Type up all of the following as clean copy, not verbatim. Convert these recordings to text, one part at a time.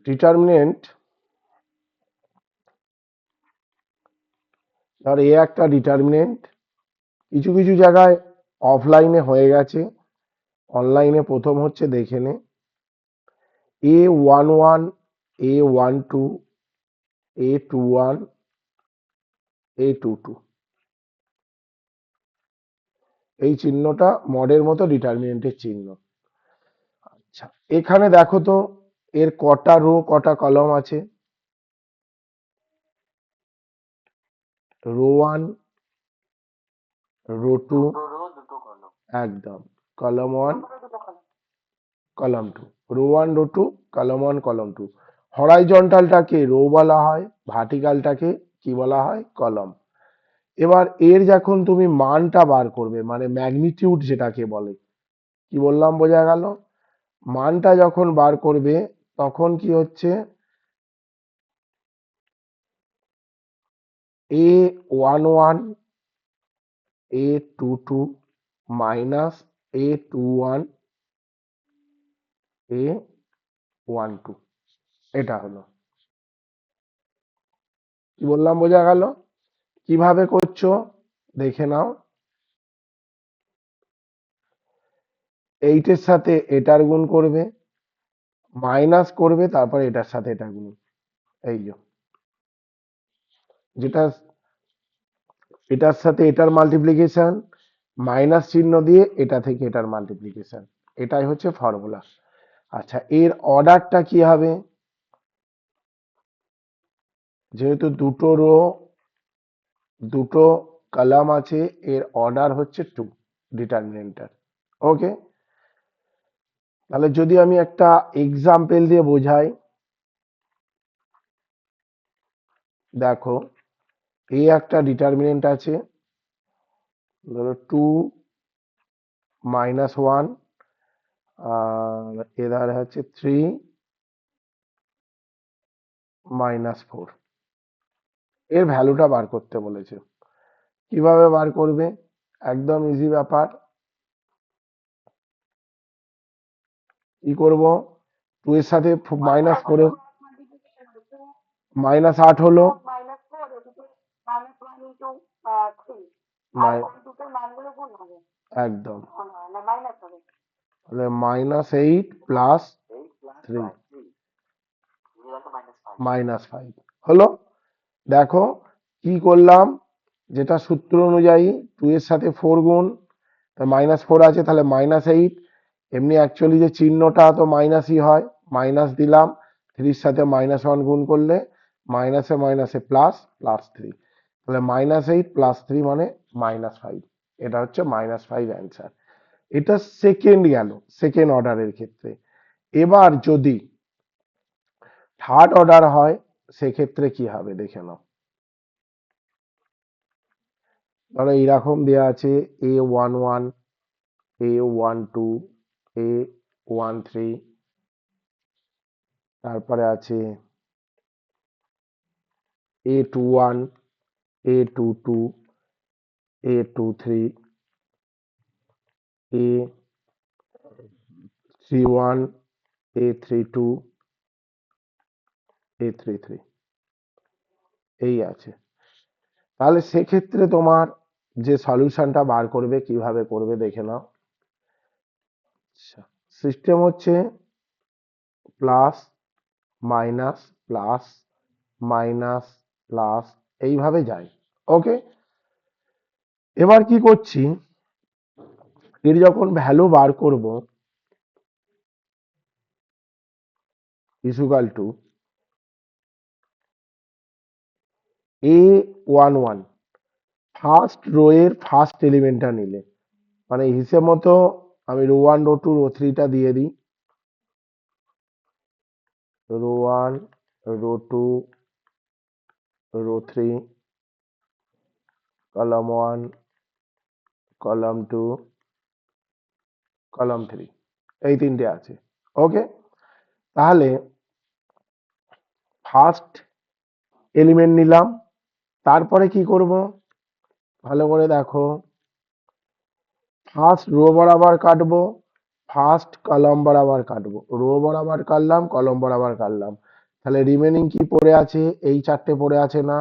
Determinant, ধর এ একটা determinant, কিছু কিছু জায়গায় অফলাইনে হয়ে গেছে, অনলাইনে প্রথম হচ্ছে দেখে নে। A11, A12, A21, A22, এই চিহ্নটা মডের মতো ডিটারমিনেন্টের চিহ্ন। আচ্ছা, এখানে দেখো তো এর কটা রো কটা কলম আছে। রো ওয়ান, রো টু, একদম, column one, column two, row one row two, column one column two. হরাইজন্টালটাকে রো বলা হয়, ভার্টিক্যালটাকে কি বলা হয়, কলম। এবার এর যখন তুমি মানটা বার করবে, মানে ম্যাগনিটিউড যেটাকে বলে, কি বললাম বোঝা গেল, মানটা যখন বার করবে তখন কি হচ্ছে, A11, A22 minus A21, A12, এটা হলো, কি বললাম বোঝা গেল। কিভাবে করছো দেখে নাও। এইটের সাথে এটার গুণ করবে, মাইনাস করবে, তারপর এটার সাথে এটা গুণ, এই যে যেটা, এটার সাথে এটার মাল্টিপ্লিকেশন, মাইনাস চিহ্ন দিয়ে এটা থেকে এটার মাল্টিপ্লিকেশন, এটাই হচ্ছে ফর্মুলা। আচ্ছা, এর অর্ডারটা কি হবে, যেহেতু দুটো রো দুটো কলাম আছে, এর অর্ডার হচ্ছে টু ডিটারমিনেন্টার। ওকে, তাহলে যদি আমি একটা এক্সাম্পল দিয়ে বোঝাই, দেখো এই একটা ডিটারমিনেন্ট আছে, ধরো 2 - 1, আর এধার হচ্ছে 3 - 4, এর ভ্যালুটা বার করতে বলেছে। কিভাবে বার করবে, একদম ইজি ব্যাপার। কি করব, 2 এর সাথে মাইনাস করে, -8 হলো, একদম, তাহলে -8 + 3 -5 হলো। দেখো কি করলাম, যেটা সূত্র অনুযায়ী 2 এর সাথে 4 গুণ, -4 আছে, তাহলে -8, এমনি অ্যাকচুয়ালি যে চিহ্নটা তো মাইনাসই হয়, মাইনাস দিলাম, 3 সাথে -1 গুণ করলে মাইনাসে মাইনাসে প্লাস, +3, তাহলে -8 + 3 মানে -5, এটা হচ্ছে -5 অ্যান্সার। এটা সেকেন্ড গেল, সেকেন্ড অর্ডারের ক্ষেত্রে। এবার যদি থার্ড অর্ডার হয় সেক্ষেত্রে কি হবে দেখে নাও। ধরো এইরকম দেওয়া আছে A11, A12, A13, তারপরে আছে A21, A22, A23, A31, A32, A33, এই আছে। তাহলে সেক্ষেত্রে তোমার যে সলিউশনটা বার করবে কিভাবে করবে দেখে নাও। সিস্টেম হচ্ছে plus minus plus minus plus, এইভাবে যায়। ওকে, এবার কি করছি, এর যখন ভ্যালু বার করব, equal to A11, first row এর ফার্স্ট এলিমেন্টটা নিলে, মানে হিসেব মতো আমি row one row two row থ্রিটা দিয়ে দিই, row one row two row three, column one, column two, column three, এই তিনটে আছে। ওকে, তাহলে ফার্স্ট এলিমেন্ট নিলাম, তারপরে কি করব ভালো করে দেখো, ফার্স্ট রো বরাবর কাটবো, ফার্স্ট কলম বরাবর কাটবো, রো বরাবর কাটলাম, কলম বরাবর কাটলাম, তাহলে রিমেনিং কি পড়ে আছে? এই চারটে পড়ে আছে না?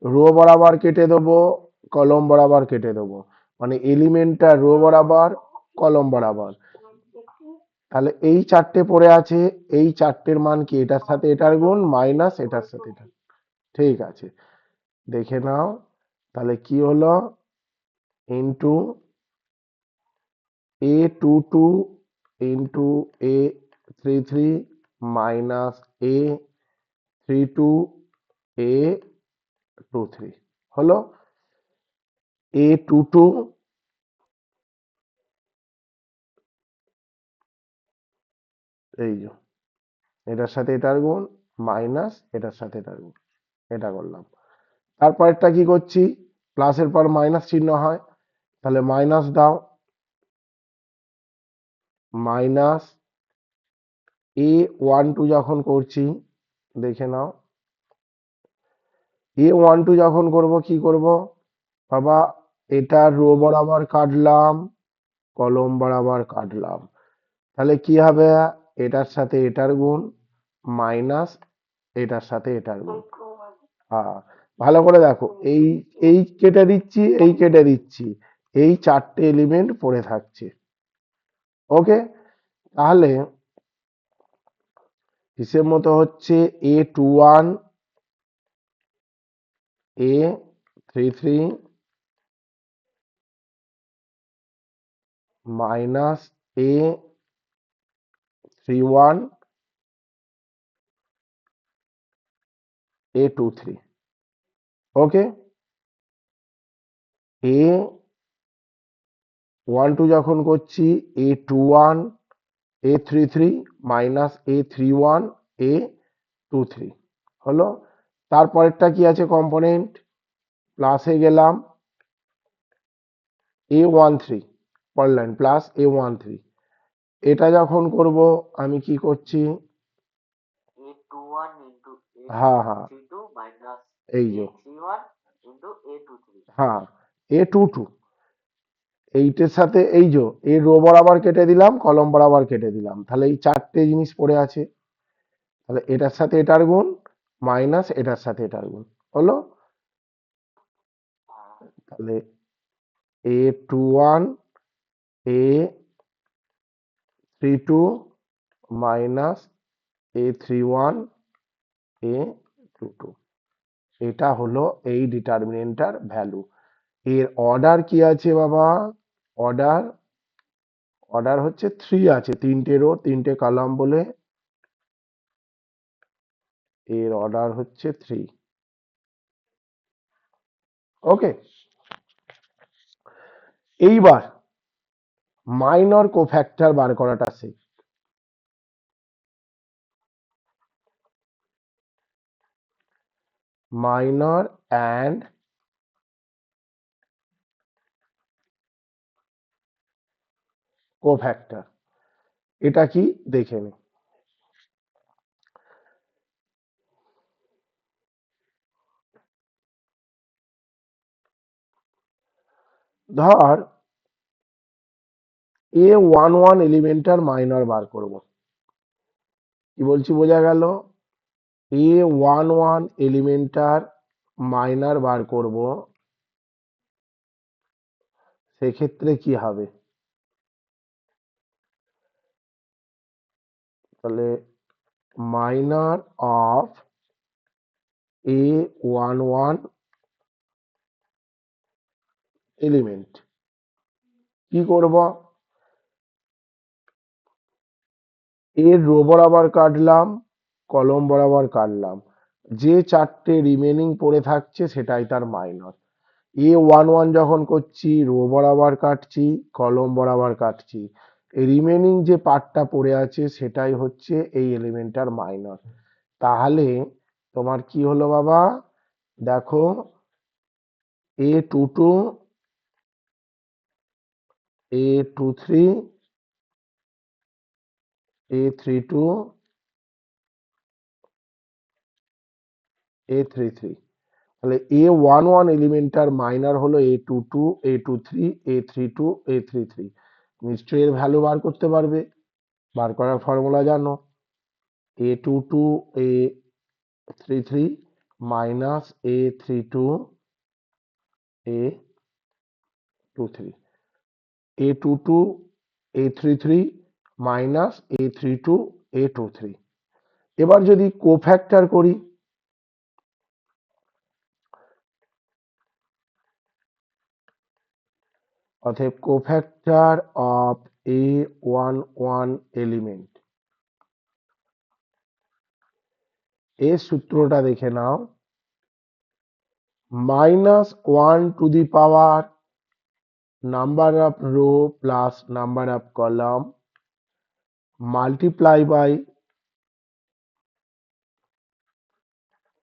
রো বরাবর কেটে দেবো, কলম বরাবর কেটে দেবো, মানে এলিমেন্টটা রো বরাবর, কলম বরাবর। তাহলে এই চারটে পড়ে আছে, এই চারটের মান কি? এটার সাথে এটার গুণ মাইনাস এটার সাথে এটা। ঠিক আছে, দেখে নাও তাহলে কি হলো, into A22 into A33 minus A32 A23 হলো। A22 এই যে এটার সাথে এটার গুণ মাইনাস এটার সাথে এটার গুণ, এটা করলাম। তারপরেরটা কি করছি? প্লাসের পর মাইনাস চিহ্ন হয়, তাহলে মাইনাস দাও, মাইনাস A12 যখন করছি, দেখে নাও, A12 যখন করব কি করব বাবা, এটা রো বরাবর কাটলাম, কলম বরাবর কাটলাম, তাহলে কি হবে? এটার সাথে এটার গুণ মাইনাস এটার সাথে এটার গুণ। হ্যাঁ, ভালো করে দেখো, এই এই কেটে দিচ্ছি, এই কেটে দিচ্ছি, এই চারটে এলিমেন্ট পড়ে থাকছে। ওকে, তাহলে হিসেব মতো হচ্ছে A21 A33 minus A31 A23। ওকে, A12 যখন করছি, A21 A33 minus A31 A23 হলো। তারপরেরটা কি আছে কম্পোনেন্ট? প্লাসে গেলাম, A13 পড়লেন, প্লাস A13, এটা যখন করব আমি কি করছি? হ্যাঁ হ্যাঁ, এই যে হ্যাঁ A22, এইটের সাথে এই যে এর রো বরাবর কেটে দিলাম, কলম বরাবর কেটে দিলাম, তাহলে এই চারটে জিনিস পড়ে আছে, তাহলে এটার সাথে এটার গুণ মাইনাস এটার সাথে এটার গুণ হলো। তাহলে A21 A32 minus A31 A22, এটা হলো এই ডিটারমিনেন্টার ভ্যালু। এর অর্ডার কি আছে বাবা? অর্ডার অর্ডার হচ্ছে 3 আছে, তিনটে রো তিনটে কলাম বলে এর অর্ডার হচ্ছে 3। ওকে, এইবার মাইনর কোফ্যাক্টর বার করাটা শিখ। মাইনর অ্যান্ড কোফ্যাক্টর, এটা কি দেখে নে। ধর A11 এলিমেন্টার মাইনর বার করব, কি বলছি বোঝা গেল? A11 এলিমেন্টার মাইনর বার করব, সেক্ষেত্রে কি হবে? তাহলে মাইনর অফ A11 এলিমেন্ট কি করব? এর রো বরাবর কাটলাম, কলম বরাবর কাটলাম, যে চারটে রিমেনিং পড়ে থাকছে সেটাই তার মাইনর। A11 যখন করছি, রো বরাবর কাটছি, কলম বরাবর কাটছি, এই রিমেনিং যে পার্টটা পড়ে আছে সেটাই হচ্ছে এই এলিমেন্টটার মাইনর। তাহলে তোমার কি হলো বাবা? দেখো, A22 A23 A32 A33, তাহলে A11 এলিমেন্টার মাইনর হলো A22 A23 A32 A33, নিশ্চয়ই এর ভ্যালু বার করতে পারবে। বার করার ফর্মুলা জানো, a22 a33 minus a32 a23, a22 a33 minus a32 a23। এবার যদি কোফ্যাক্টর করি, অতএব কোফ্যাক্টর অফ a11 এলিমেন্ট, এর সূত্রটা দেখে নাও, -1 number of row plus number of column multiply by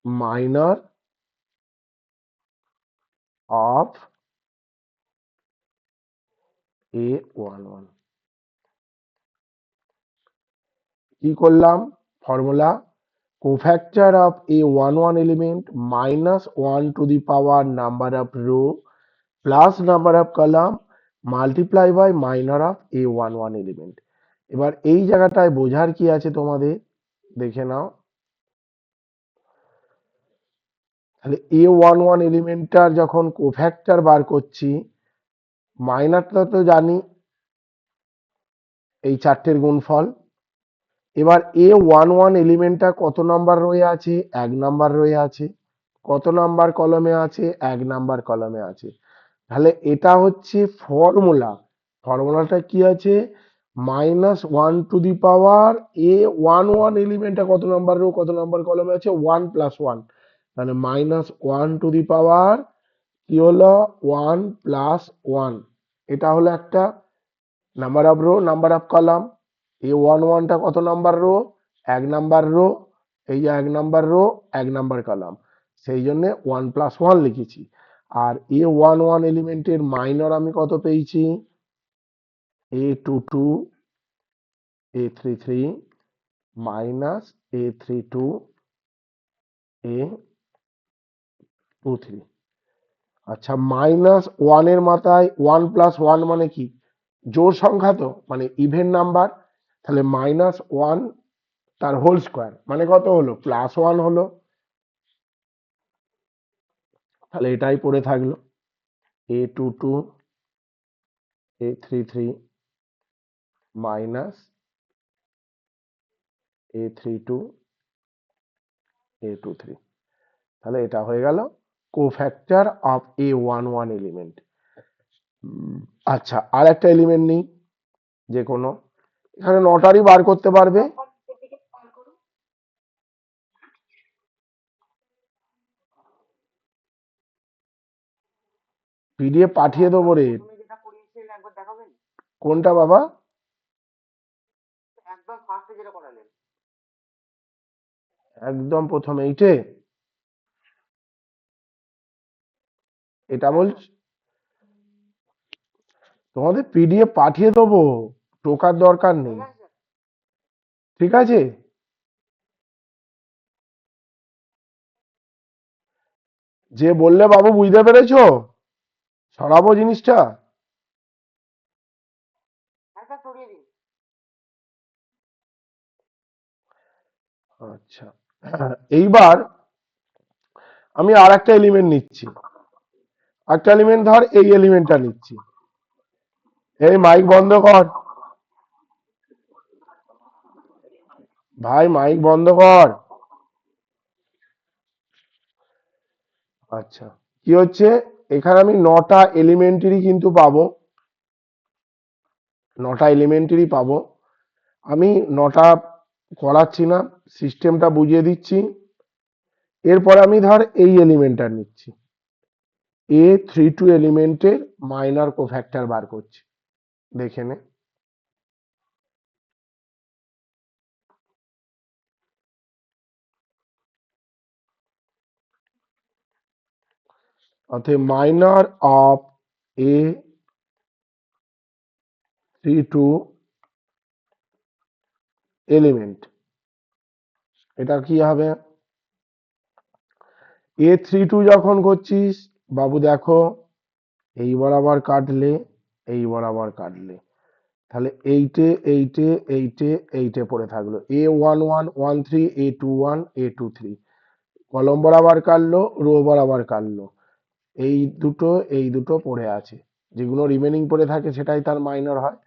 minor of a11। কি করলাম, formula cofactor of a11 element -1 number of row plus number of column multiply by minor of a11 element. এবার এই জায়গাটায় বোঝার কি আছে তোমাদের, দেখে নাও। তাহলে a11 এলিমেন্টটার যখন কোফ্যাক্টর বার করছি, মাইনারটা তো জানি এই চারটের গুণফল। এবার a11 এলিমেন্টটা কত নাম্বার রয়ে আছে, 1 নাম্বার রয়ে আছে। কত নাম্বার কলমে আছে, 1 নাম্বার কলমে আছে। তাহলে এটা হচ্ছে ফর্মুলা। ফর্মুলাটা কি আছে, -1 এলিমেন্টটা কত নাম্বার রো কত নাম্বার কলমে আছে, 1 + 1। তাহলে -1 কি হলো, 1 + 1। এটা হলো একটা number of row, number of column. a11টা কত নাম্বার রো, 1 নাম্বার রো। এই যে 1 নাম্বার রো, 1 নাম্বার কলাম, সেই জন্য 1 + 1 লিখেছি। আর a11 এলিমেন্টের মাইনর আমি কত পেয়েছি, a22 a33 minus a32 a23। আচ্ছা, -1 এর মাথায় 1 + 1 মানে কি, জোড় সংখ্যা, তো মানে ইভেন নাম্বার। তাহলে -1 তার হোল স্কোয়ার মানে কত হলো, +1 হলো। তাহলে এটাই পড়ে থাকলো, a22 a33 minus a32 a23। তাহলে এটা হয়ে গেল কোফ্যাক্টর অফ a11 এলিমেন্ট। আচ্ছা, আর একটা এলিমেন্ট নেই যে কোনো, এখানে নটারই বার করতে পারবে। পিডিএফ পাঠিয়ে দেবো রে। কোনটা বাবা, একদম প্রথম এইটে, এটা বলছি। তোমাদের পিডিএফ পাঠিয়ে দেবো, টোকার দরকার নেই, ঠিক আছে। যে বললে বাবু বুঝতে পেরেছো, সরাবো জিনিসটা। আচ্ছা, এইবার আমি আর একটা এলিমেন্ট নিচ্ছি। একটা এলিমেন্ট ধর, এই এলিমেন্টটা নিচ্ছি। এই মাইক বন্ধ কর ভাই, মাইক বন্ধ কর। আচ্ছা, কি হচ্ছে, এখানে আমি 9টা এলিমেন্টারি কিন্তু পাবো, 9টা এলিমেন্টারি পাবো। আমি 9টা করাচ্ছি না, সিস্টেমটা বুঝিয়ে দিচ্ছি। এরপর আমি ধর এই এলিমেন্টটা নিচ্ছি, a32 এলিমেন্টের মাইনর কোফ্যাক্টর বার করছি, দেখে নে। অতএব মাইনর অফ a32 এলিমেন্ট, এটা কি হবে, a32 যখন করছিস বাবু দেখো, এই বরাবর কাটলে, এই বরাবর কাটলে, তাহলে এইটে এইটে এইটে এইটে পড়ে থাকলো, A11 13 A21 A23, কলম বরাবর কাটলো, রো বরাবর কাটলো, এই দুটো পড়ে আছে, যেগুলো রিমেনিং পড়ে থাকে সেটাই তার মাইনর হয়।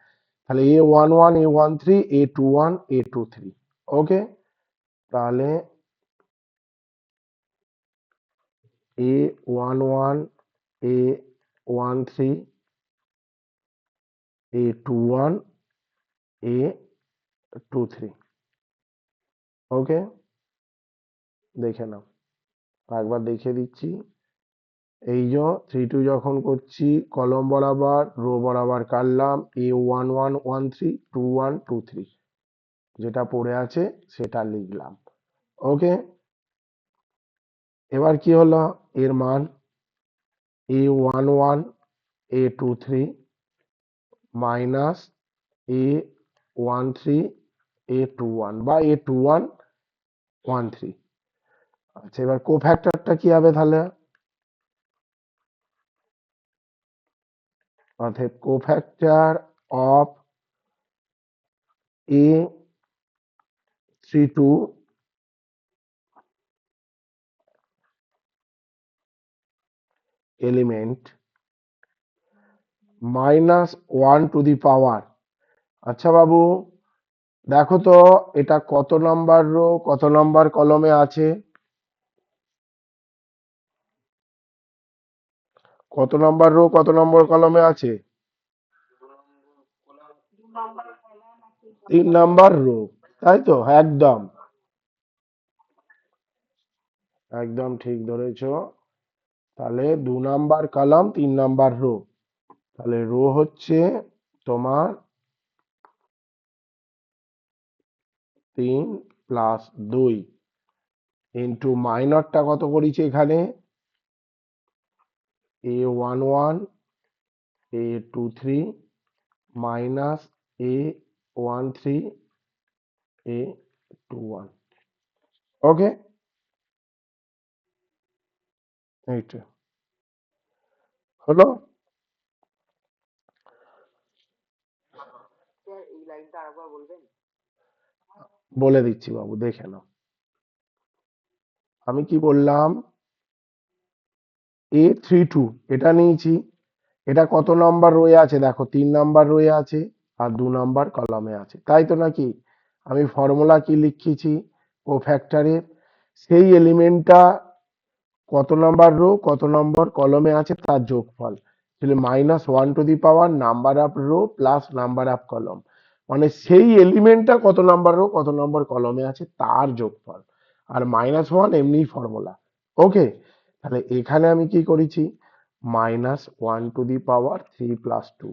তাহলে A11 A13 A21 A23, ওকে। তাহলে A11 A13 A21 A23, ওকে। দেখে নাও, একবার দেখে দিচ্ছি। এই যে 3 2 যখন করছি, কলম বরাবর রো বরাবর কাটলাম, A11 13 21 23, যেটা পড়ে আছে সেটা লিখলাম, ওকে। এবার কি হলো, এর মান A11 A23 minus A13 A21 বা A21 13। আচ্ছা, এবার কোফ্যাক্টরটা কি হবে তাহলে? অর্থাৎ কোফ্যাক্টর অফ A32 এলিমেন্ট -1 আচ্ছা বাবু, দেখো তো এটা কত নাম্বার রো কত নাম্বার কলমে আছে? কত নাম্বার রো কত নম্বর কলমে আছে? 3 নাম্বার রো, তাই তো? একদম একদম ঠিক ধরেছো। তাহলে 2 নাম্বার কলাম 3 নাম্বার রো, তাহলে রো হচ্ছে তোমার 3 + 2 ইন্টু মাইনরটা কত করেছি এখানে, A11 A23 minus A13 A21, ওকে। এইটা হলো। বলে দিচ্ছি বাবু, দেখে নাও। আমি কি বললাম, A32 এটা নিয়েছি, এটা কত নাম্বার রয়ে আছে দেখো, 3 নাম্বার রয়ে আছে আর 2 নাম্বার কলামে আছে, তাই তো নাকি? আমি ফর্মুলা কি লিখেছি কোফ্যাক্টরের, সেই এলিমেন্টটা কত নাম্বার রো কত নম্বর কলমে আছে তার যোগফল, তাহলে -1 number of rho plus number of কলম, মানে সেই এলিমেন্টটা কত নাম্বার রো কত নম্বর কলমে আছে তার যোগফল। আর -1 এমনি ফর্মুলা, ওকে। তাহলে এখানে আমি কি করেছি, -1 3 + 2,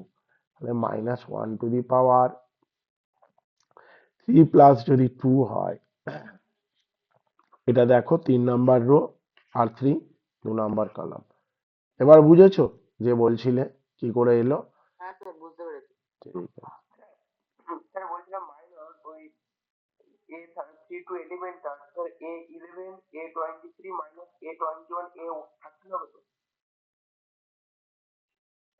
তাহলে -1 3 + যদি 2 হয়, এটা দেখো 3 নাম্বার রো আর 2 নাম্বার কলাম। এবার বুঝেছো যে বলছিলে কি করে এলো? ঠিক আছে।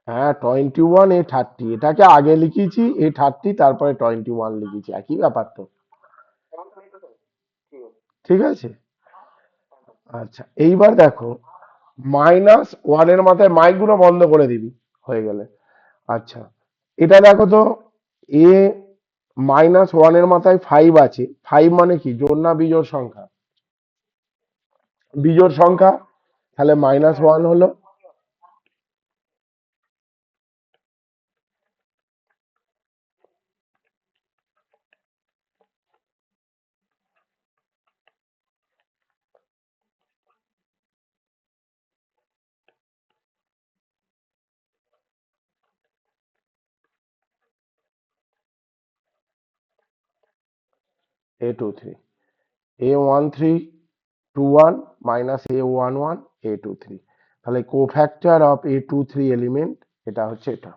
হ্যাঁ, 21 A30, এটাকে আগে লিখেছি A30, তারপরে 21 লিখেছি, একই ব্যাপার তো, ঠিক আছে। আচ্ছা, এইবার দেখো -1 মাথায় মাইকগুলো বন্ধ করে দিবি, হয়ে গেলে। আচ্ছা, এটা দেখো তো, এ -1 মাথায় 5 আছে, 5 মানে কি, জোড় না বিজোড় সংখ্যা? বিজোড় সংখ্যা, তাহলে -1 হলো। A23 A1321 -A11 A23, তাহলে কোফ্যাক্টর অফ A23 এলিমেন্ট এটা হচ্ছে এটা,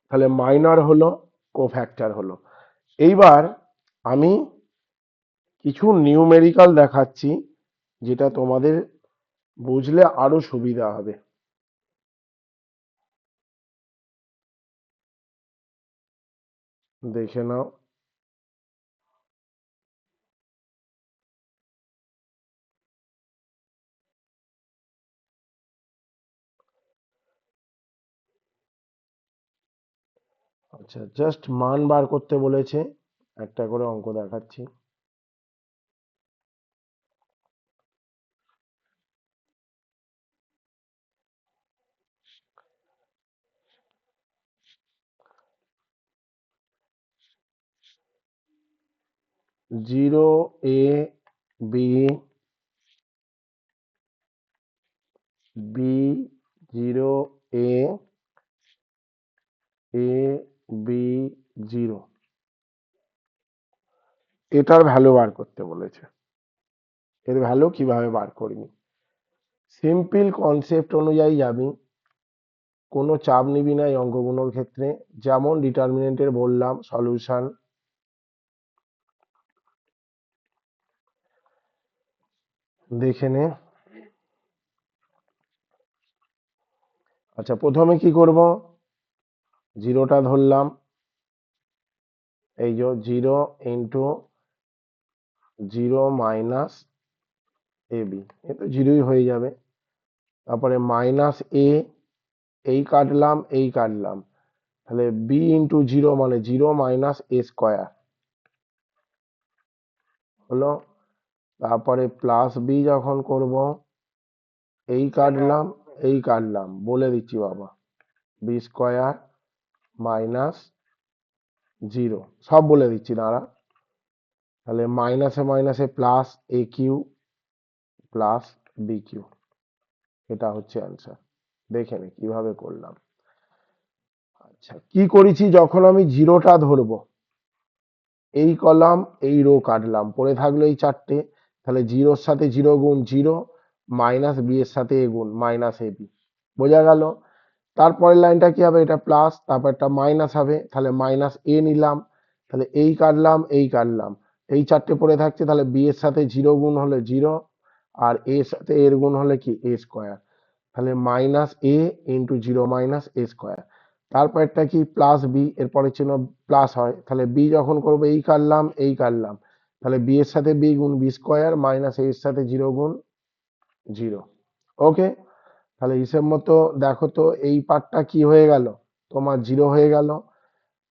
তাহলে মাইনর হলো, কোফ্যাক্টর হলো। এইবার আমি কিছু নিউমেরিক্যাল দেখাচ্ছি, যেটা তোমাদের বুঝলে আরো সুবিধা হবে। দেখে নাও। আচ্ছা, জাস্ট মান বার করতে বলেছে, একটা করে অঙ্ক দেখাচ্ছি। Zero A B, B zero A, A B zero, এটার ভ্যালু বার করতে বলেছে। এর ভ্যালু কিভাবে বার করবি? সিম্পল কনসেপ্ট অনুযায়ী যাবি, কোনো চাপ নিবি না এই অঙ্কগুলোর ক্ষেত্রে। যেমন ডিটারমিনেন্টের বললাম সলিউশন, দেখে নে। আচ্ছা, প্রথমে কি করব, জিরোটা ধরলাম, এই যে zero into zero minus A B, এ তো জিরোই হয়ে যাবে। তারপরে মাইনাস এ, এই কাটলাম এই কাটলাম, তাহলে বি ইন্টু জিরো মানে জিরো মাইনাস এ স্কোয়ার হলো। তারপরে প্লাস বি যখন করব, এই কাটলাম এই কাটলাম, বলে দিচ্ছি বাবা, বি স্কোয়ার মাইনাস জিরো, সব বলে দিচ্ছি দাঁড়া। তাহলে মাইনাসে মাইনাসে প্লাস এ কিউ প্লাস বি কিউ, এটা হচ্ছে অ্যান্সার। দেখে নে কিভাবে করলাম। আচ্ছা, কি করেছি, যখন আমি জিরোটা ধরবো, এই কলাম এই রো কাটলাম, পড়ে থাকলো এই চারটে, তাহলে জিরোর সাথে জিরো গুণ জিরো, মাইনাস বি এর সাথে এ গুণ মাইনাস এ বি, বোঝা গেল। তারপরের লাইনটা কি হবে, এটা প্লাস, তারপর একটা মাইনাস হবে, তাহলে মাইনাস এ নিলাম, তাহলে এই কাটলাম এই কাটলাম, এই চারটে পড়ে থাকছে, তাহলে বি এর সাথে জিরো গুণ হলে জিরো, আর এর সাথে এর গুণ হলে কি এ স্কোয়ার, তাহলে মাইনাস এ ইন্টু জিরো মাইনাস এ স্কোয়ার। তারপরটা কি প্লাস বি, এরপরে চিহ্ন প্লাস হয়, তাহলে বি যখন করবো এই কাটলাম এই কাটলাম, তাহলে বি এর সাথে বি গুণ বি স্কোয়ার মাইনাস এর সাথে জিরো গুণ জিরো। ওকে, তাহলে হিসেব মতো দেখো তো এই পার্টটা কি হয়ে গেল, তোমার জিরো হয়ে গেল।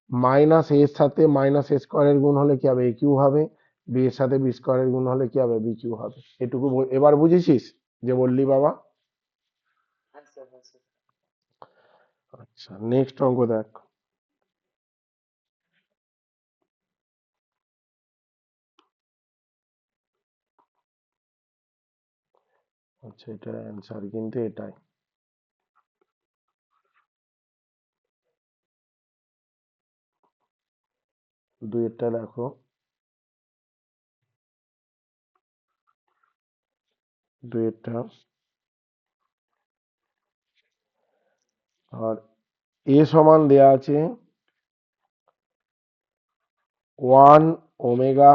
মাইনাস এর সাথে মাইনাস এ স্কোয়ারের গুণ হলে কি হবে, এ কিউ হবে, বি এর সাথে বি স্কোয়ারের গুণ হলে কি হবে, বি কিউ হবে। এটুকু এবার বুঝেছিস যে বললি বাবা? আচ্ছা, নেক্সট অঙ্ক দেখ। আচ্ছা, এটার অ্যান্সার কিন্তু এটাই। দুইয়েরটা দেখো, দুইয়েরটা, আর এ সমান দেয়া আছে one omega,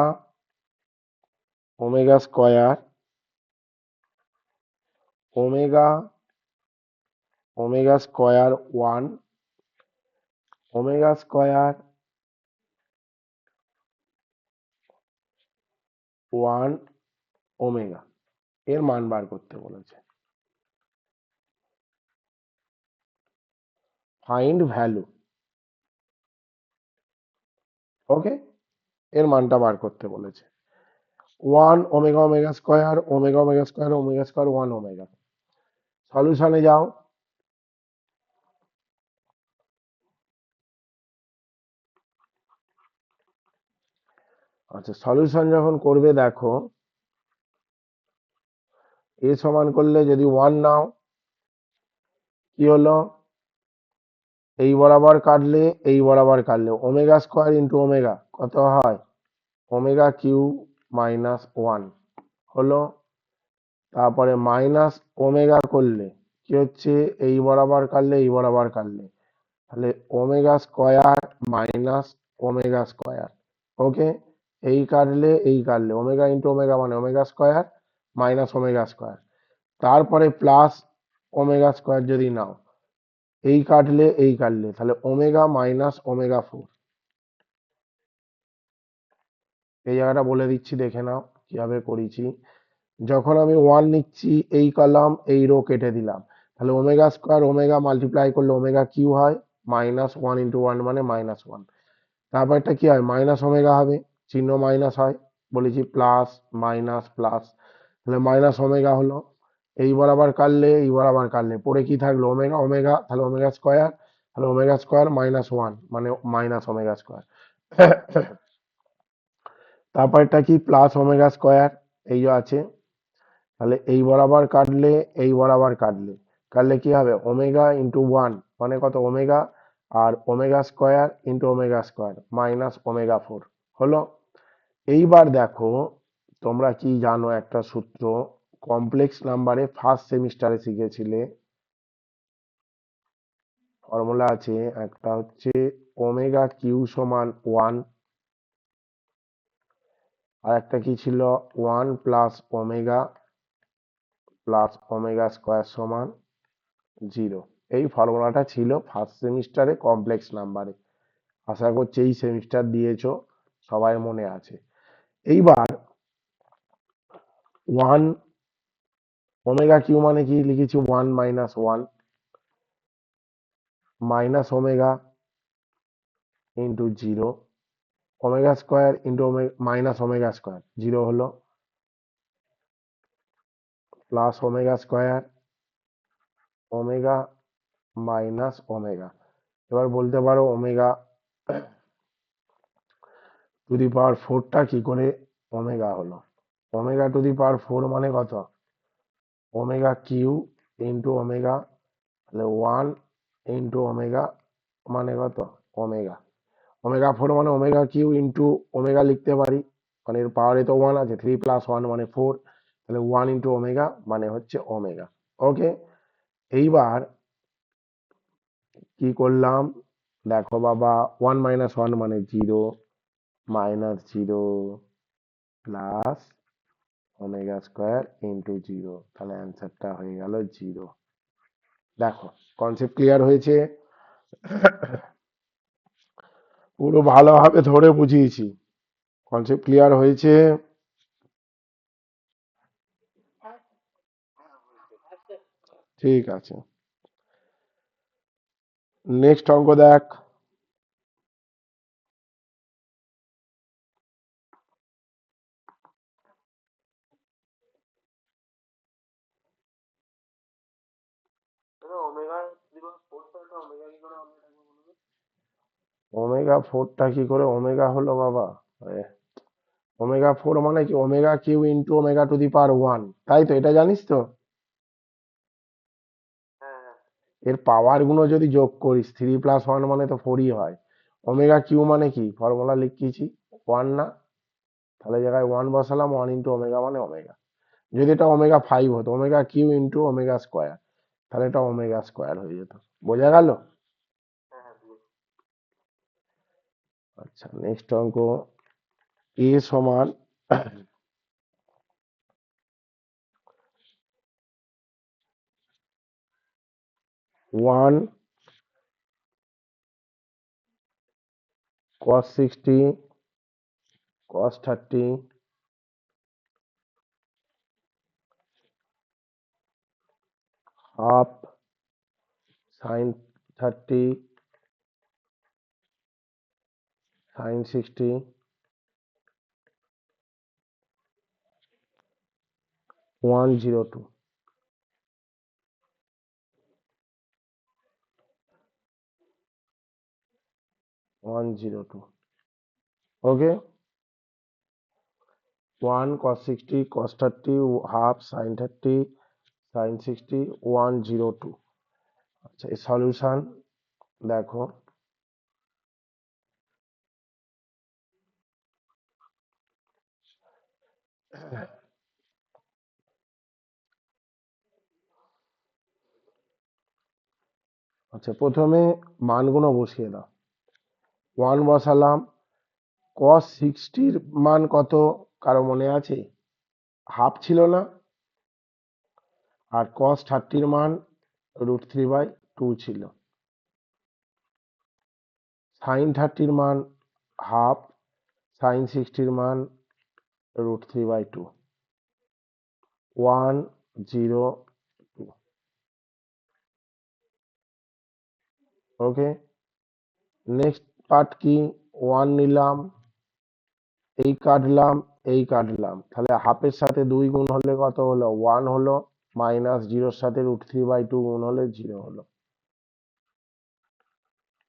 omega square, omega, omega square one, omega square one omega, এর মান বার করতে বলেছে। ফাইন্ড ভ্যালু, ওকে, এর মানটা বার করতে বলেছে। One omega, omega square, omega omega square, omega square one omega. সলিউশনে যাও। আচ্ছা, সলিউশন যখন করবে দেখো, এ সমান করলে যদি ওয়ান নাও, কি হলো, এই বরাবর কাটলে এই বরাবর কাটলে ওমেগা স্কোয়ার ইন্টু ওমেগা কত হয়, ওমেগা কিউ মাইনাস ওয়ান হলো। তারপরে মাইনাস ওমেগা করলে কি হচ্ছে, এই বরাবর কাটলে এই বরাবর কাটলে, তাহলে omega square minus omega square. Okay, এই কাটলে এই কাটলে ওমেগা ইন্টু ওমেগা মানে omega square minus omega square, তারপরে প্লাস ওমেগা স্কোয়ার যদি নাও, এই কাটলে এই কাটলে, তাহলে ওমেগা মাইনাস ওমেগা ফোর। এই জায়গাটা বলে দিচ্ছি, দেখে নাও কিভাবে করেছি। যখন আমি 1 নিচ্ছি, এই কলাম এই রো কেটে দিলাম, তাহলে ওমেগা স্কোয়ার ওমেগা মাল্টিপ্লাই করলে ওমেগা কিউ হয়, -1 × 1 মানে -1। তারপরটা কি হয়, মাইনাস ওমেগা হবে, চিহ্ন মাইনাস হয়, বলেছি প্লাস মাইনাস প্লাস, তাহলে মাইনাস ওমেগা হলো। এই বরাবর কাটলে এই বরাবর কাটলে পরে কি থাকলো, ওমেগা ওমেগা, তাহলে ওমেগা স্কোয়ার, তাহলে ওমেগা স্কোয়ার -1 মানে মাইনাস ওমেগা স্কোয়ার। তারপরটা কি, প্লাস ওমেগা স্কোয়ার, এই যে আছে, তাহলে এই বরাবর কাটলে এই বরাবর কাটলে কাটলে কি হবে, ওমেগা ইন্টু 1 মানে কত, ওমেগা, আর omega square into omega square -omega 4 হলো। এইবার দেখো, তোমরা কি জানো একটা সূত্র, কমপ্লেক্স নাম্বারে ফার্স্ট সেমিস্টারে শিখেছিলে, ফর্মুলা আছে একটা, হচ্ছে ওমেগা কিউ সমান 1, আর একটা কি ছিল, 1 প্লাস ওমেগা স্কোয়ার সমান 0। এই ফর্মুলাটা ছিল ফার্স্ট সেমিস্টারে কমপ্লেক্স নাম্বারে, আশা করছি এই সেমিস্টার দিয়েছো, সবাই মনে আছে। এইবার 1 ওমেগা কিউ মানে কি লিখেছি, 1 - 1 minus omega into 0, omega square into minus omega square 0 হলো, plus omega square omega minus omega. এবার বলতে পারো ওমেগা টু দি পাওয়ার 4টা কি করে ওমেগা হলো, ওমেগা টু দি পাওয়ার 4 মানে কত, ওমেগা কিউ ইন্টু ওমেগা, তাহলে 1 ইন্টু ওমেগা মানে কত, ওমেগা, ওমেগা 4 মানে ওমেগা কিউ ইন্টু ওমেগা লিখতে পারি, মানে এর পাওয়ারে তো 1 আছে, 3 + 1 মানে 4, তাহলে 1 ইন্টু ওমেগা মানে হচ্ছে ওমেগা। ওকে, এইবার কি করলাম, দেখো বাবা, 1 - 1 মানে 0, -0 প্লাস ওমেগা স্কোয়ার ইন্টু 0, তাহলে অ্যান্সারটা হয়ে গেল 0। দেখো কনসেপ্ট ক্লিয়ার হয়েছে, পুরো ভালোভাবে ধরে বুঝিয়েছি, কনসেপ্ট ক্লিয়ার হয়েছে। ঠিক আছে, নেক্সট অঙ্ক দেখ। ওমেগা 4টা কি করে ওমেগা হলো বাবা, ওমেগা 4 মানে কি, omega cube into omega to the power 1, তাই তো, এটা জানিস তো। এর পাওয়ার গুলো যদি যোগ করিস, 3 + 1 মানে তো 4ই হয়। ওমেগা কিউ মানে কি, ফর্মুলা লিখেছি 1 না, তাহলে জায়গায় 1 বসালাম, 1 ইন্টু ওমেগা মানে ওমেগা। যদি এটা ওমেগা 5 হতো, omega cube into omega square, তাহলে এটা ওমেগা স্কোয়ার হয়ে যেত, বোঝা গেল। আচ্ছা, নেক্সট অঙ্ক, এ সমান 1 cos 60 cos 30 half sin 30 sin 60 102 102। ওকে, 1 cos 60 cos 30 half sin 30 sin 60 102। আচ্ছা, এই সলিউশন দেখো, আচ্ছা প্রথমে মানগুলো বসিয়ে দাও, 1 বসালাম, cos 60-র মান কত, কারো মনে আছে, হাফ ছিল না, আর cos 30-র মান √3/2 ছিল, sin 30-র মান হাফ, sin 60-র মান √3/2, 1 0 2। ওকে, নেক্সট পার্ট কি, 1 নিলাম, এই কাটলাম, এই কাটলাম, তাহলে হাফের সাথে 2 গুণ হলে কত হলো, 1 হলো, মাইনাস 0-র সাথে √3/2 গুণ হলে 0 হলো,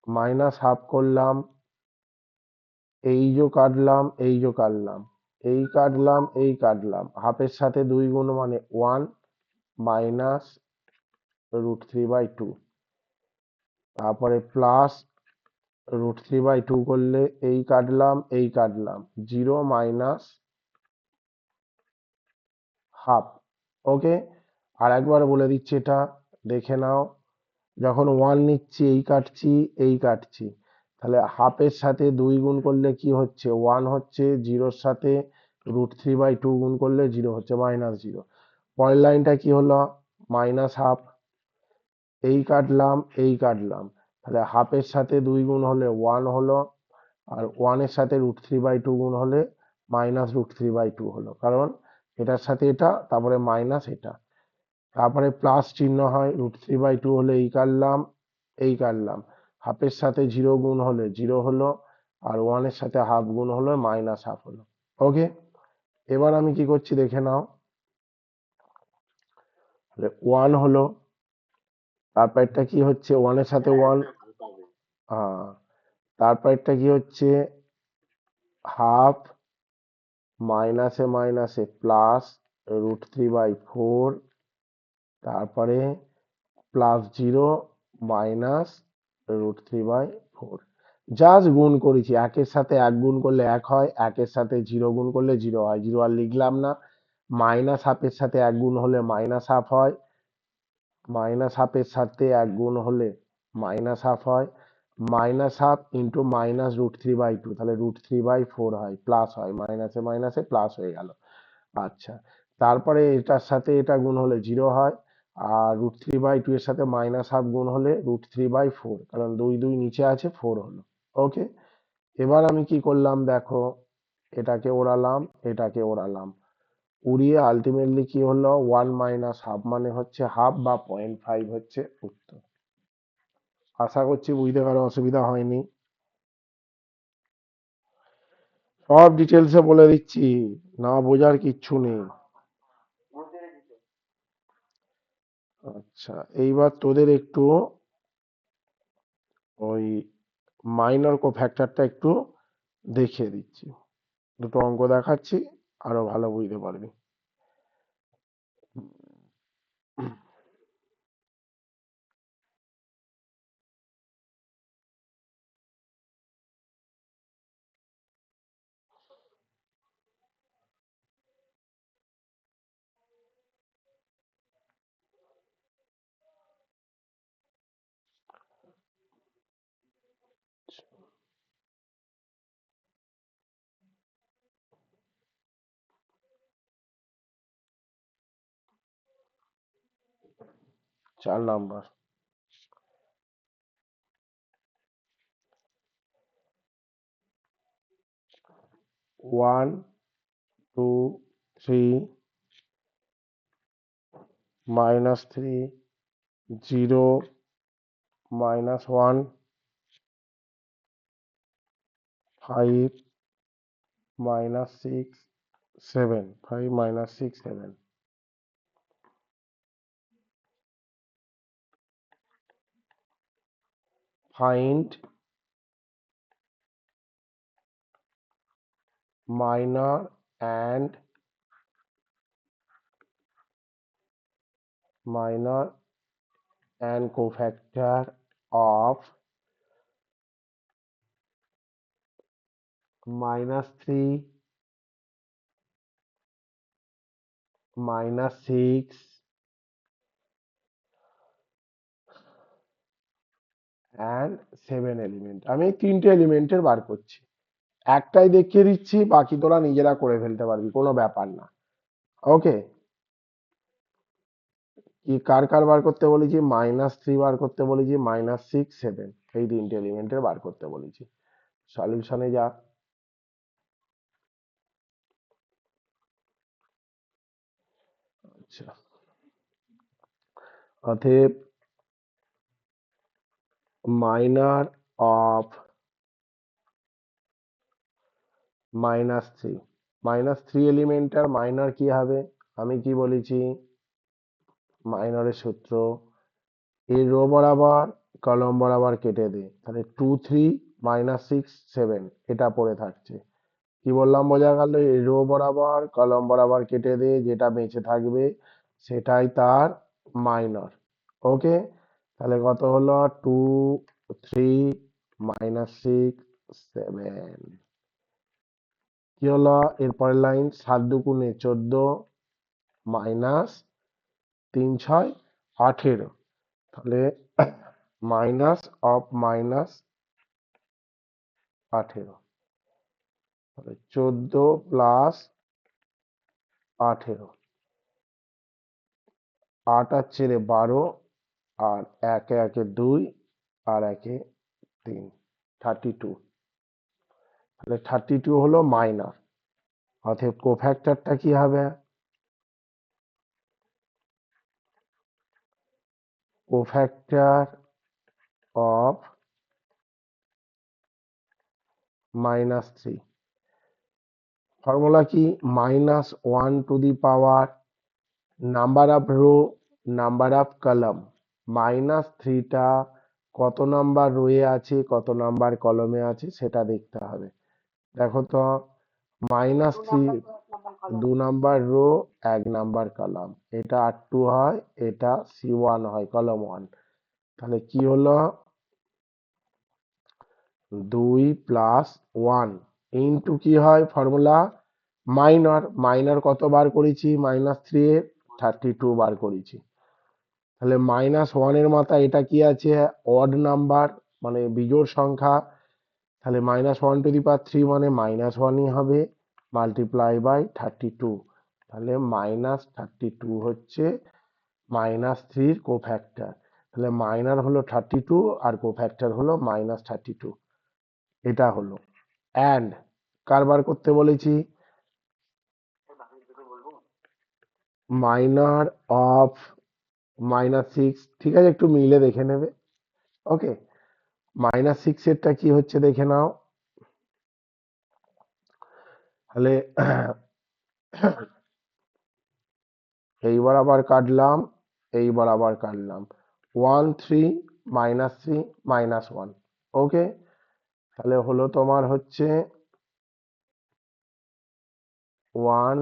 মাইনাস হাফ করলাম, এই যে কাটলাম, এই যে কাটলাম, এই কাটলাম, এই কাটলাম, হাফের সাথে 2 গুণ মানে 1 মাইনাস √3/2, তারপরে প্লাস √3/2 করলে এই কাটলাম, এই কাটলাম, 0 মাইনাস হাফ। ওকে, আর একবার বলে দিচ্ছি, এটা দেখে নাও, যখন 1 নিচ্ছি, এই কাটছি, এই কাটছি, তাহলে হাফের সাথে 2 গুণ করলে কি হচ্ছে, 1 হচ্ছে, 0-র সাথে √3/2 গুণ করলে 0 হচ্ছে, -0। পরের লাইনটা কি হলো, মাইনাস হাফ, এই কাটলাম, এই কাটলাম, তাহলে হাফের সাথে 2 গুণ হলে 1 হলো, আর 1 এর সাথে √3/2 গুণ হলে -√3/2 হলো, কারণ এটার সাথে এটা, তারপরে মাইনাস এটা, তারপরে প্লাস চিহ্ন হয়, √3/2 হলে এই কাটলাম, এই কাটলাম, হাফের সাথে 0 গুণ হলে 0 হলো, আর 1 এর সাথে হাফ গুণ হলো মাইনাস হাফ হলো। ওকে, এবার আমি কি করছি দেখে নাও, 1 হলো, তারপর একটা কি হচ্ছে, 1 এর সাথে 1, তারপর একটা কি হচ্ছে, হাফ, মাইনাসে মাইনাসে প্লাস √3/4, তারপরে প্লাস 0 মাইনাস √3/4, জাস্ট গুণ করেছি, একের সাথে 1 গুণ করলে 1 হয়, একের সাথে 0 গুণ করলে 0 হয়, 0 আর লিখলাম না, মাইনাস হাফের সাথে 1 গুণ হলে মাইনাস হাফ হয়, মাইনাস হাফের সাথে 1 গুণ হলে মাইনাস হাফ হয়, মাইনাস হাফ ইন্টু মাইনাস √3/2, তাহলে √3/4 হয়, প্লাস হয়, মাইনাসে মাইনাসে প্লাস হয়ে গেল। আচ্ছা, তারপরে এটার সাথে এটা গুণ হলে 0 হয়, আর √3/2 এর সাথে মাইনাস হাফ গুণ হলে √3/4, কারণ 2 2 নিচে আছে, 4 হলো। ওকে, এবার আমি কি করলাম দেখো, এটাকে ওড়ালাম, এটাকে ওড়ালাম, উড়িয়ে আলটিমেটলি কি হলো, 1 মাইনাস হাফ মানে হচ্ছে হাফ বা 0.5 হচ্ছে উত্তর। আশা করছি বুঝতে কারো অসুবিধা হয়নি। সব ডিটেলসে বলে দিচ্ছি, না বোঝার কিচ্ছু নেই। আচ্ছা, এইবার তোদের একটু ওই মাইনর কোফ্যাক্টরটা একটু দেখিয়ে দিচ্ছি, দুটো অঙ্ক দেখাচ্ছি, আরো ভালো বুঝতে পারবি। চার number, 1 2 3 -3 0 -1 5 -6 7, 5 -6 7, find minor and cofactor of -3 -6 and 7 element. আমি তিনটে এলিমেন্টের বার করছি, একটাই দেখিয়ে দিচ্ছি, বাকি তোরা নিজেরা করে ফেলতে পারবি, কোনো ব্যাপার না। ওকে, কি কার কার বার করতে বলেছি, -3 বার করতে বলেছি, -6 7, এই তিনটে এলিমেন্টের বার করতে বলেছি। সলিউশনে যা, আচ্ছা, অতএব মাইনার অফ -3, -3 এলিমেন্টার মাইনার কি হবে? আমি কি বলেছি? মাইনরের সূত্র এই রো বরাবর কলম বরাবর কেটে দে, তাহলে 2 3 -6 7 এটা পড়ে থাকছে। কি বললাম বোঝা গেল? এই রো বরাবর কলম বরাবর কেটে দে, যেটা বেঁচে থাকবে সেটাই তার মাইনর। ওকে, তাহলে কত হলো? 2 3 -6 7। কি হলো এরপরের লাইন? 7 দুগুণে 14 -3 6 18, তাহলে মাইনাস অফ -18, তাহলে 14 প্লাস 18, 8 আর 4 12, আর 1 1 2, আর 1 3, 32। তাহলে 32 হলো মাইনর। অতএব কোফ্যাক্টরটা কি হবে? কোফ্যাক্টর অফ -3, ফর্মুলা কি? -1 two the power number of row number of column. -3টা কত নাম্বার রোয়ে আছে, কত নাম্বার কলমে আছে সেটা দেখতে হবে। দেখো তো, -3 2 নাম্বার রো 1 নাম্বার কলাম, এটা R2 হয়, এটা C1 হয়, কলম 1। তাহলে কি হলো? 2 প্লাস 1 ইন্টু কি হয় ফর্মুলা? মাইনর কতবার করেছি? -3 এর 32 বার করেছি। তাহলে -1 এর মাথায় এটা কি আছে? অড নাম্বার, মানে বিজোড় সংখ্যা। তাহলে -1 টু দি পাওয়ার 3 মানে -1ই হবে, মাল্টিপ্লাই বাই 32। তাহলে -32 হচ্ছে -3 কোফ্যাক্টর। তাহলে মাইনর হলো 32 আর কোফ্যাক্টর হলো -32। এটা হলো। অ্যান্ড কারবার করতে বলেছি? মাইনর অফ -6, ঠিক আছে, একটু মিলে দেখে নেবে। ওকে, -6 এরটা কি হচ্ছে দেখে নাও। তাহলে এইবার আবার কাটলাম, এইবার আবার কাটলাম। 1 3 -3 -1। ওকে, তাহলে হলো তোমার হচ্ছে 1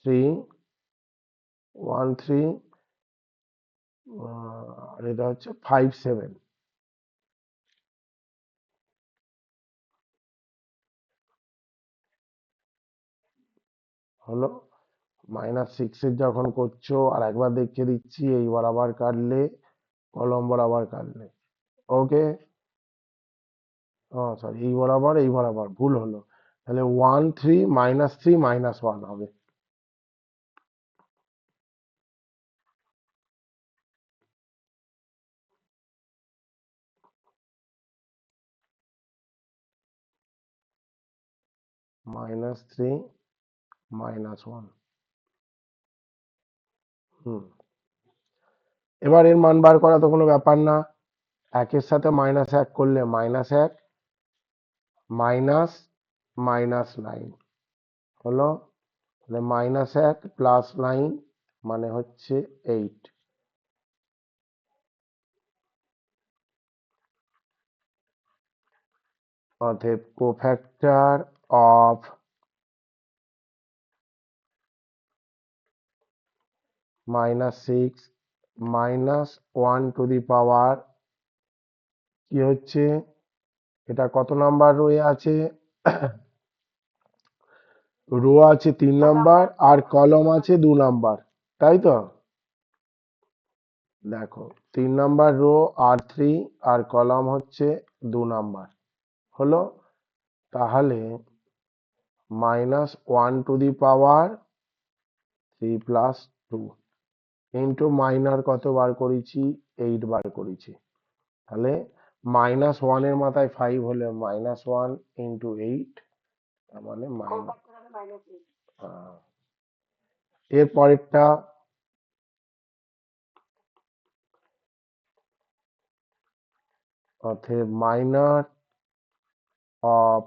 3 1 3, আর এটা হচ্ছে 5 7। হলো -6 এর যখন করছো, আর একবার দেখিয়ে দিচ্ছি, এইবার আবার কাটলে কলম বরাবর কাটলে। ওকে, সরি, এই বরাবর ভুল হলো। তাহলে 1 3 -3 -1 হবে। -3 -1। হুম, এবার এর মান বার করা তো কোনো ব্যাপার না। একের সাথে -1 করলে -1, মাইনাস -9 হলো। তাহলে -1 প্লাস 9 মানে হচ্ছে 8। অতএব কোফ্যাক্টর অফ -6 -1 টু দি পাওয়ার কি হচ্ছে? এটা কত নাম্বার রোয়ে আছে? রো আছে 3 নাম্বার আর কলম আছে 2 নাম্বার, তাই তো? দেখো, 3 নাম্বার রো R3 আর কলম হচ্ছে 2 নাম্বার। হলো, তাহলে -1 two the power 3 plus 2 into minor কত বার করেছি? 8 বার করেছি। তাহলে -1 এর মাথায় 5 হলে -1 ইন্টু 8, তার মানে এর পরেরটা অতএব মাইনাস অফ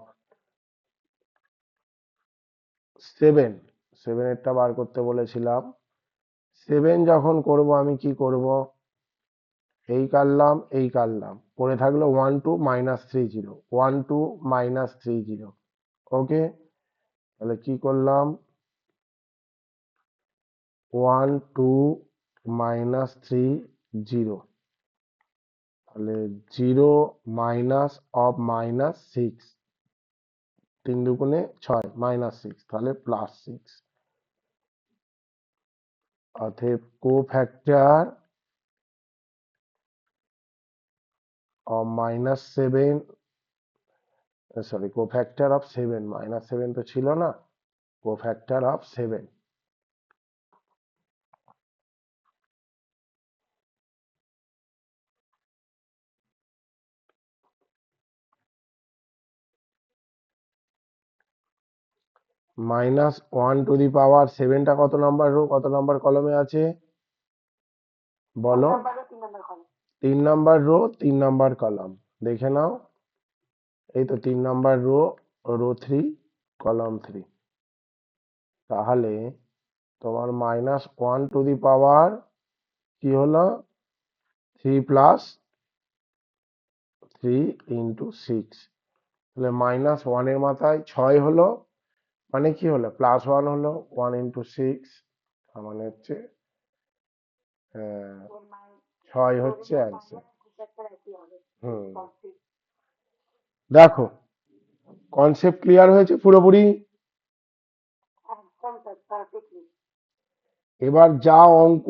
7, 7-এরটা বার করতে বলেছিলাম। 7 যখন করব আমি কি করব, এই কাটলাম পড়ে থাকলো 1 2 -30, 1 2 -30। ওকে, তাহলে কি করলাম, 1 2 -30, তাহলে 0 মাইনাস অফ -6, 3 দুগুণে 6 -6, তাহলে +6। অতএব cofactor of -7, sorry cofactor of 7, -7 তো ছিল না, কোফ্যাক্টর অফ 7 -1^7টা কত নাম্বার রো, কত নাম্বার কলমে আছে বলো? 3 নাম্বার রো, 3 নাম্বার কলাম, দেখে নাও। এই তো 3 নাম্বার রো, রো 3 কলাম 3। তাহলে তোমার -1 কি হলো, 3 + 3 × 6, তাহলে -1 এর মাথায় 6 হলো, মানে কি হলো, +1 হলো, 1 × 6, তার মানে হচ্ছে 6 হচ্ছে অ্যান্সার। দেখো কনসেপ্ট ক্লিয়ার হয়েছে পুরোপুরি। এবার যা অঙ্ক